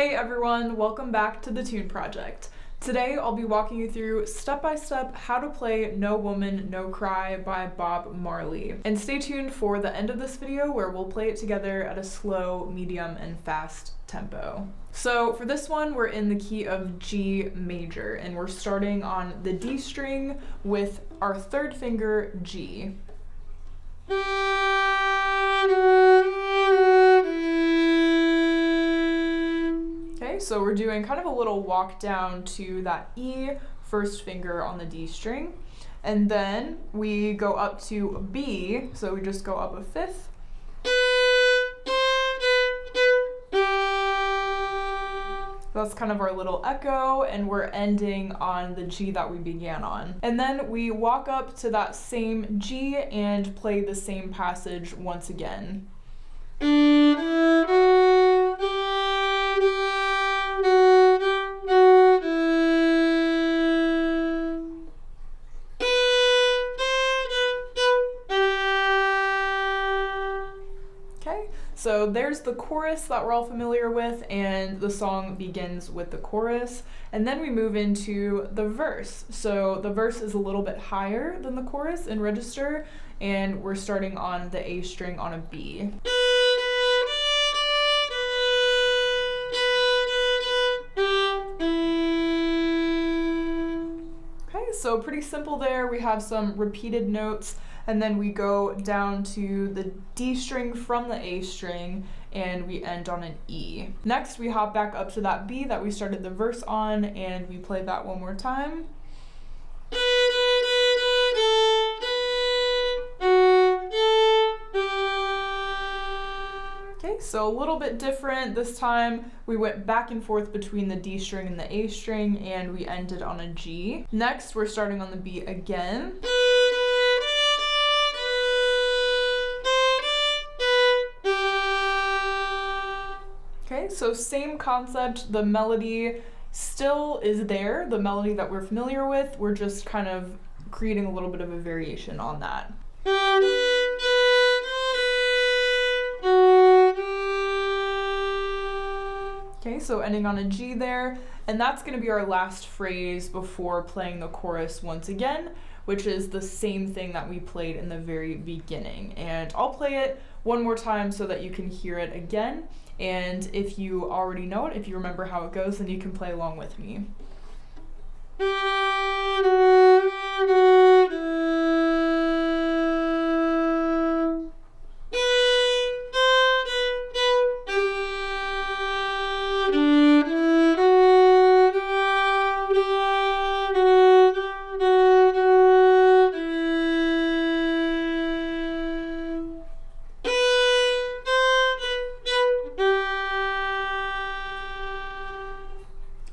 Hey everyone, welcome back to the Tune Project. Today I'll be walking you through step-by-step how to play No Woman, No Cry by Bob Marley. And stay tuned for the end of this video where we'll play it together at a slow, medium, and fast tempo. So for this one, we're in the key of G major, and we're starting on the D string with our third finger, G. So we're doing kind of a little walk down to that E first finger on the D string, and then we go up to B, so we just go up a fifth. That's kind of our little echo, and we're ending on the G that we began on. And then we walk up to that same G and play the same passage once again. So there's the chorus that we're all familiar with, and the song begins with the chorus, and then we move into the verse. So the verse is a little bit higher than the chorus in register, and we're starting on the A string on a B. Okay, so pretty simple there. We have some repeated notes, and then we go down to the D string from the A string, and we end on an E. Next, we hop back up to that B that we started the verse on, and we play that one more time. Okay, so a little bit different. This time, we went back and forth between the D string and the A string, and we ended on a G. Next, we're starting on the B again. Okay, so same concept, the melody still is there, the melody that we're familiar with, we're just kind of creating a little bit of a variation on that. Okay, so ending on a G there, and that's going to be our last phrase before playing the chorus once again, which is the same thing that we played in the very beginning. And I'll play it one more time so that you can hear it again. And if you already know it, if you remember how it goes, then you can play along with me.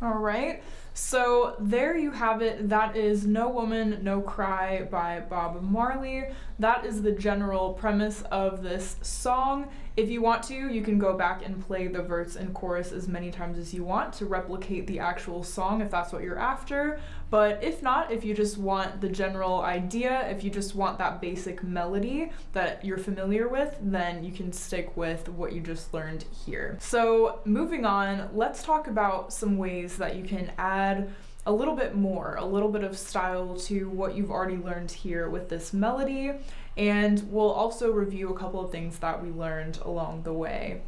Alright, so there you have it. That is No Woman, No Cry by Bob Marley. That is the general premise of this song. If you want to, you can go back and play the verse and chorus as many times as you want to replicate the actual song if that's what you're after. But if not, if you just want the general idea, if you just want that basic melody that you're familiar with, then you can stick with what you just learned here. So moving on, let's talk about some ways that you can add a little bit more, a little bit of style to what you've already learned here with this melody, and we'll also review a couple of things that we learned along the way.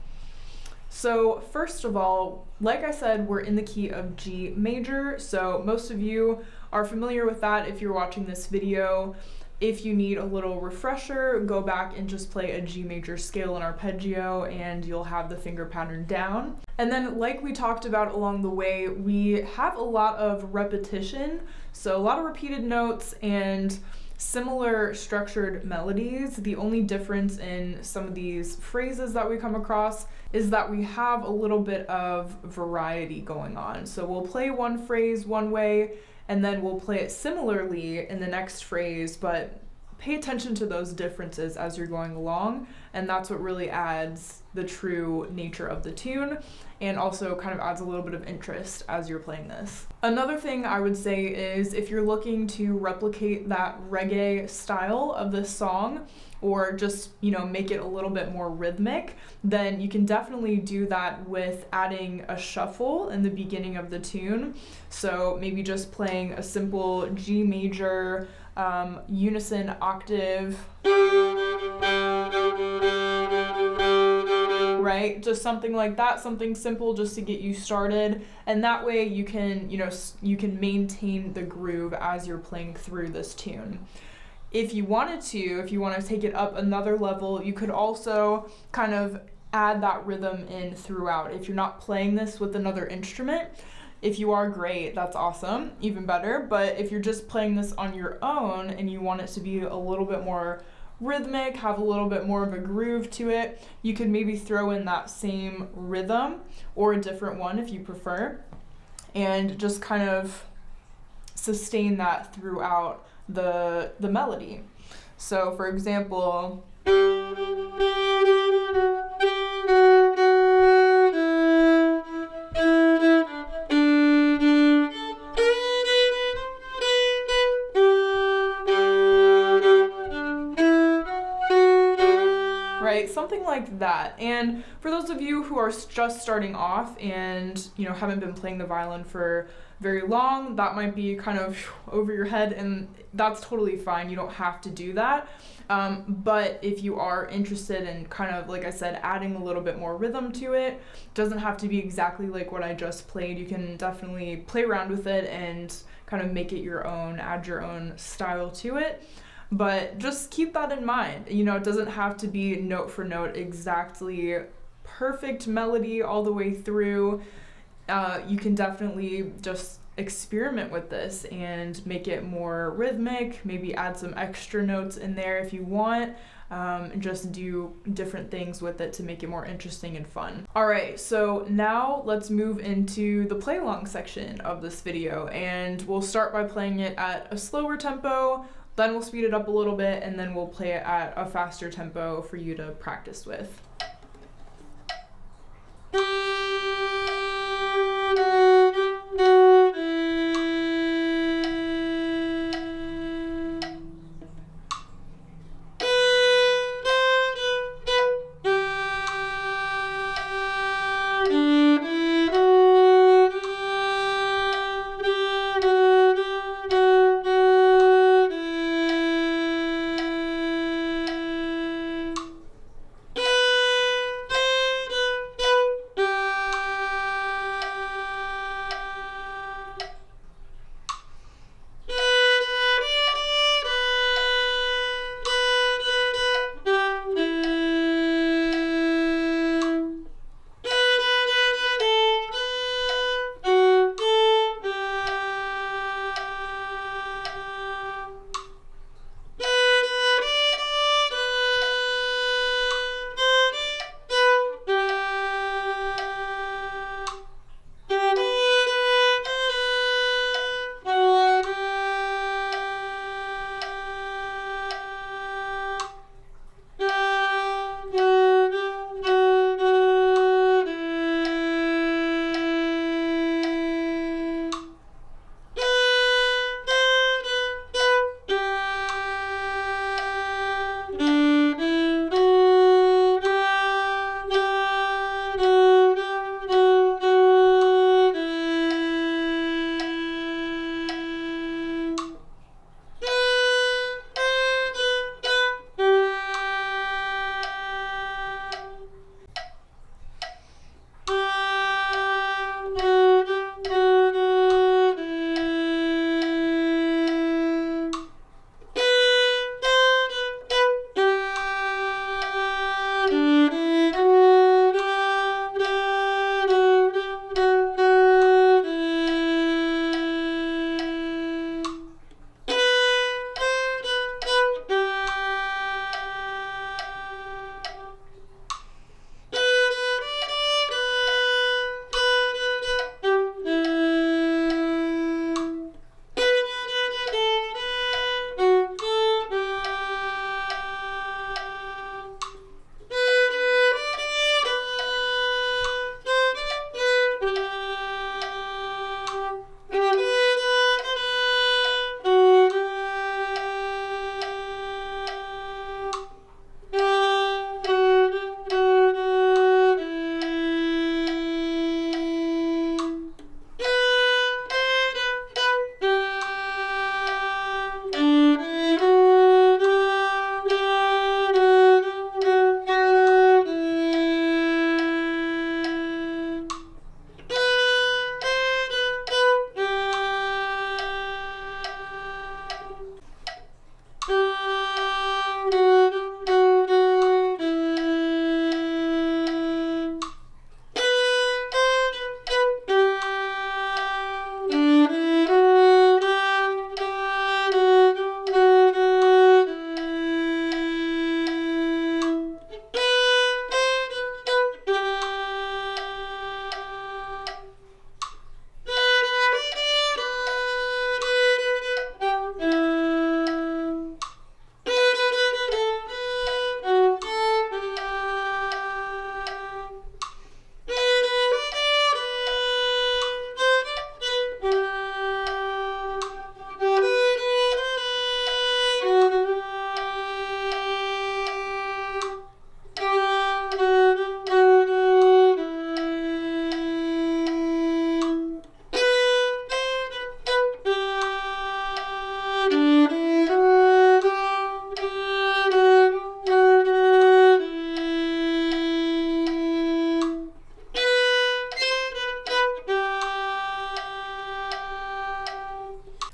So first of all, like I said, we're in the key of G major, so most of you are familiar with that if you're watching this video. If you need a little refresher, go back and just play a G major scale and arpeggio and you'll have the finger pattern down. And then like we talked about along the way, we have a lot of repetition, so a lot of repeated notes and similar structured melodies. The only difference in some of these phrases that we come across is that we have a little bit of variety going on. So we'll play one phrase one way, and then we'll play it similarly in the next phrase, but pay attention to those differences as you're going along, and that's what really adds the true nature of the tune and also kind of adds a little bit of interest as you're playing this. Another thing I would say is if you're looking to replicate that reggae style of this song, or just, you know, make it a little bit more rhythmic, then you can definitely do that with adding a shuffle in the beginning of the tune. So maybe just playing a simple G major unison octave, right? Just something like that, something simple just to get you started. And that way you can, you know, you can maintain the groove as you're playing through this tune. If you want to take it up another level, you could also kind of add that rhythm in throughout. If you're not playing this with another instrument, if you are, great, that's awesome, even better. But if you're just playing this on your own and you want it to be a little bit more rhythmic, have a little bit more of a groove to it, you could maybe throw in that same rhythm or a different one if you prefer, and just kind of sustain that throughout the melody. So for example, right, something like that. And for those of you who are just starting off and, you know, haven't been playing the violin for very long, that might be kind of over your head, and that's totally fine. You don't have to do that. But if you are interested in kind of, like I said, adding a little bit more rhythm to it, doesn't have to be exactly like what I just played. You can definitely play around with it and kind of make it your own, add your own style to it. But just keep that in mind. You know, it doesn't have to be note for note exactly perfect melody all the way through. You can definitely just experiment with this and make it more rhythmic, maybe add some extra notes in there if you want, and just do different things with it to make it more interesting and fun. All right, so now let's move into the play along section of this video, and we'll start by playing it at a slower tempo, then we'll speed it up a little bit, and then we'll play it at a faster tempo for you to practice with.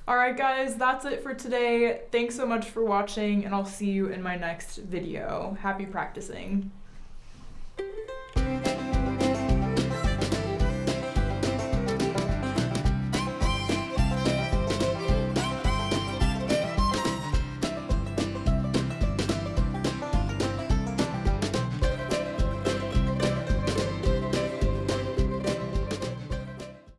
Alright guys, that's it for today. Thanks so much for watching, and I'll see you in my next video. Happy practicing.